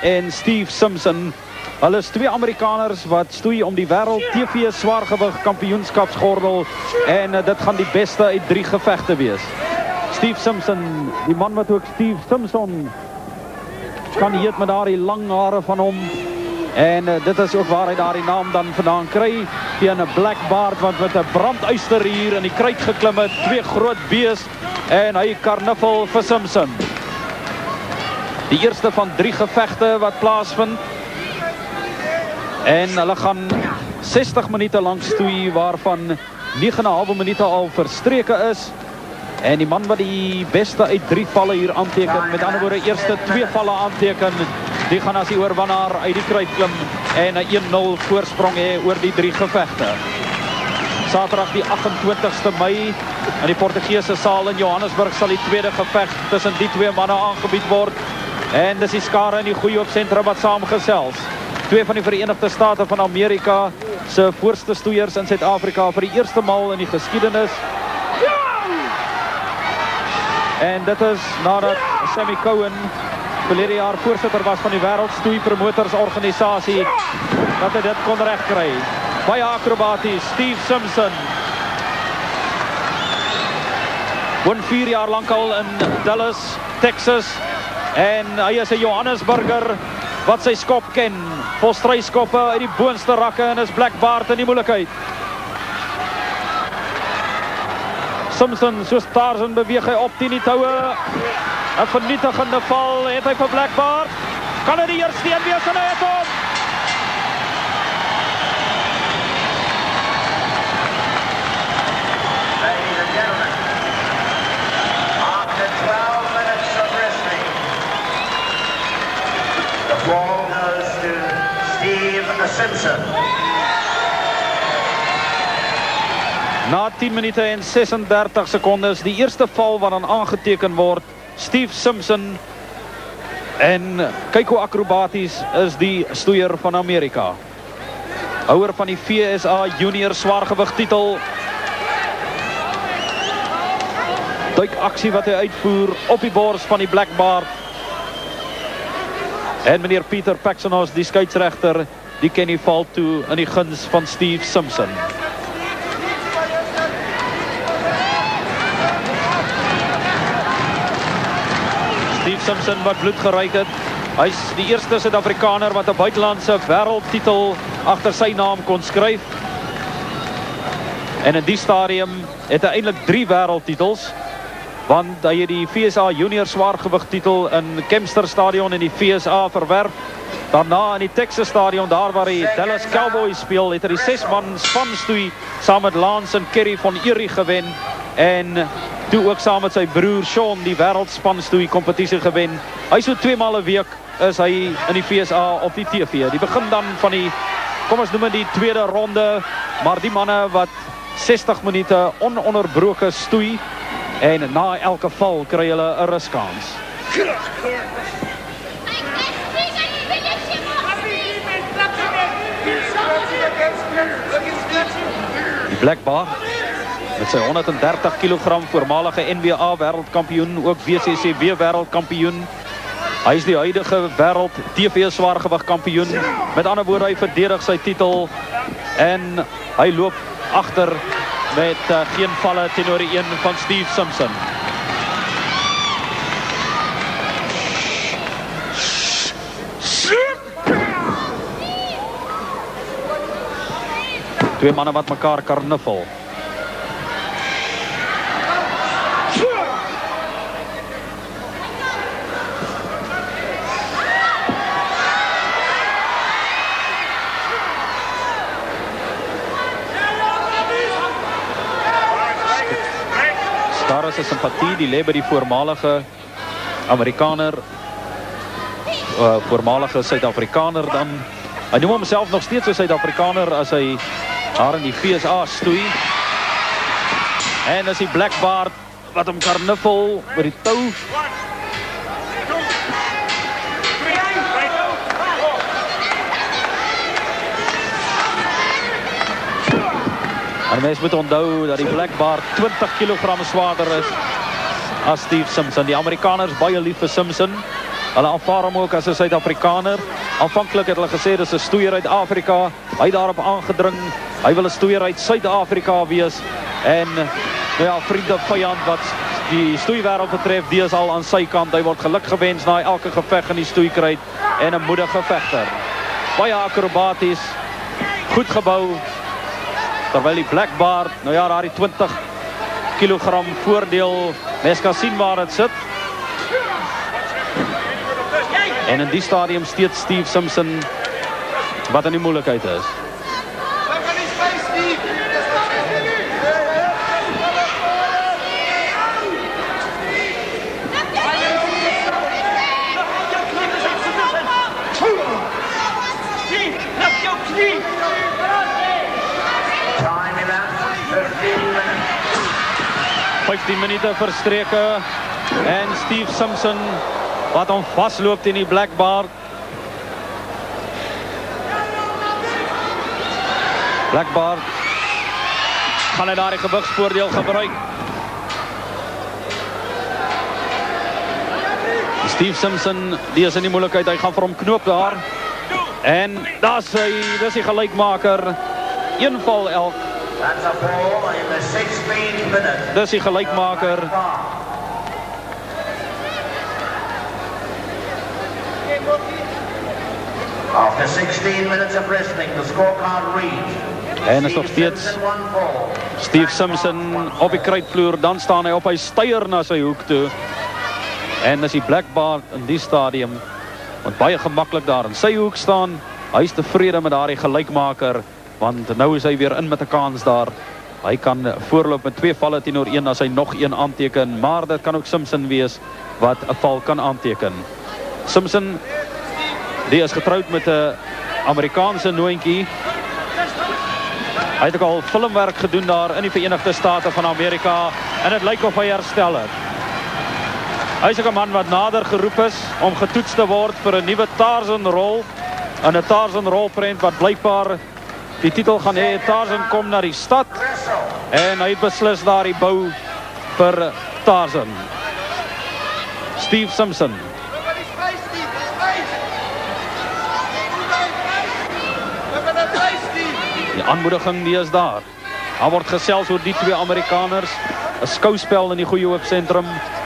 en Steve Simpson. Hulle is twee Amerikaners wat stoei om die wêreld TV zwaargewig kampioenskapsgordel en dit gaan die beste uit 3 gevegte wees. Steve Simpson, die man wat ook Steve Simpson kan heet met daardie lang hare van hom. En dit is ook waar hy daardie naam dan vandaan kry. Teen 'n Black Bart wat met 'n branduister hier in die kruit geklim het, 2 groot bees en hy karniffel vir Simpson. Die eerste van 3 gevegte wat plaasvind. En hulle gaan 60 minute lang stoei waarvan 9,5 minute al verstreke is. En die man wat die beste uit 3 valle hier aanteken, met ander woorde eerste 2 valle aanteken, die gaan as die oorwinnaar uit die kruit klim en 'n 1-0 voorsprong hê oor die 3 gevegte. Saterdag die 28ste Mei in die Portugese saal in Johannesburg sal die tweede geveg tussen die 2 manne aangebied word. En dis die skare in die goeie op sentrum wat saamgesels. 2 van die Verenigde State van Amerika se voorste stoeiers in Suid-Afrika vir die eerste maal in die geskiedenis. En dit is nadat Sammy Cohen verlede jaar voorsitter was van die Wêreldstoei Promotorsorganisasie, dat hy dit kon regkry. Baie akrobaties, Steve Simpson. Woon 4 jaar lank al in Dallas, Texas. En hy is 'n Johannesburger wat sy skop ken. Vol stryskoppe uit die boonste rakke en is Black Bart in die moeilikheid. Simpson, soos Tarzan beweeg hy op teen die toue. 'n vernietigende val het hy vir Black Bart. Kan hy die eerste een wees en hy het hom. Ladies and gentlemen, after 12 minutes of wrestling, the ball goes to Steve Simpson. Na 10 minute en 36 sekondes, die eerste val wat dan aangeteken word, Steve Simpson. En kyk hoe akrobaties is die stoeier van Amerika. Houer van die VSA Junior zwaargewig titel. Duik aksie wat hy uitvoer op die bors van die Black Bart. En meneer Pieter Paxenos, die skeieregter, die ken die val toe in die guns van Steve Simpson. Steve Simpson wat bloed geruik het. Hy is die eerste Suid-Afrikaner wat 'n buitelandse wêreldtitel agter sy naam kon skryf. En in die stadium het hy eintlik 3 wêreldtitels, want hy het die VSA Junior zwaargewig titel in Kempster Stadion in die VSA verwerf. Daarna in die Texas Stadion, daar waar die Dallas Cowboys speel, het hy die 6-man spanstoei saam met Lance en Kerry van Erie gewen. En toe ook saam met sy broer Sean die wêreldspanstoei kompetisie gewen. Hy so 2 maal 'n week is hy in die VSA op die TV. Die begin dan van die, kom ons noem dit die tweede ronde, maar die manne wat 60 minute ononderbroke stoei en na elke val kry hulle 'n ruskans. Black Bart met sy 130 kg voormalige NWA wêreldkampioen, ook WCCW wêreldkampioen. Hy is die huidige wêreld TV zwaargewig kampioen. Met ander woorde, hy verdedig sy titel en hy loop agter met geen valle teenoor die een van Steve Simpson. Twee manne wat mekaar karniffel. Daar is 'n simpatie, die lê by die voormalige Amerikaner, voormalige Suid-Afrikaner dan. Hy noem homself nog steeds 'n Suid-Afrikaner as hy daar in die VSA stoei. En is die Black Bart wat hom karniffel by die tou. En mens moet onthou dat die Black Bart 20 kg zwaarder is as Steve Simpson. Die Amerikaners baie lief vir Simpson. Hulle aanvaar hom ook as 'n Suid-Afrikaner. Aanvanklik het hulle gesê dis 'n stoeier uit Afrika. Hy het daarop aangedring. Hy wil 'n stoeier uit Suid-Afrika wees. En nou ja, vriende vyand wat die stoeiwêreld betref, die is al aan sy kant. Hy word geluk gewens na elke geveg in die stoeikruit en 'n moedige vegter. Baie akrobaties, goed gebou. Terwyl die Blackbard, nou ja, daar die 20 kilogram voordeel, mens kan sien waar het sit. En in die stadium steeds Steve Simpson wat in die moeilikheid is. Time elapsed, 15 minutes. 15 minute verstreke en Steve Simpson wat hom vasloop teen die Blackbard. Blackbard gaan hy daar die gewigsvoordeel gebruik. Steve Simpson, die is in die moeilikheid, hy gaan vir hom knoop daar. En dis die gelykmaker. Een val elk. That's a ball in the 16th minute. Dis die gelykmaker. After 16 minutes of wrestling, the scorecard reads. En is nog steeds Steve Simpson op die kruitvloer. Dan staan hy op, hy steier na sy hoek toe. En is die Blackbard in die stadium, want baie gemaklik daar in sy hoek staan. Hy is tevrede met daardie gelykmaker, want nou is hy weer in met 'n kans daar. Hy kan voorloop met 2 valle teenoor 1 as hy nog een aanteken, maar dit kan ook Simpson wees wat 'n val kan aanteken. Simpson, die is getroud met 'n Amerikaanse noontjie. Hy het ook al filmwerk gedoen daar in die Verenigde State van Amerika en dit lyk of hy herstel het. Hy is ook 'n man wat nader geroep is om getoets te word vir 'n nuwe Tarzan-rol. En 'n Tarzan-rolprent wat blykbaar die titel gaan hê. Tarzan kom na die stad en hy het beslis daar die bou vir Tarzan. Steve Simpson. Die aanmoediging die is daar. Daar word gesels oor die twee Amerikaners. 'n Skouspel in die goeie hoofsentrum.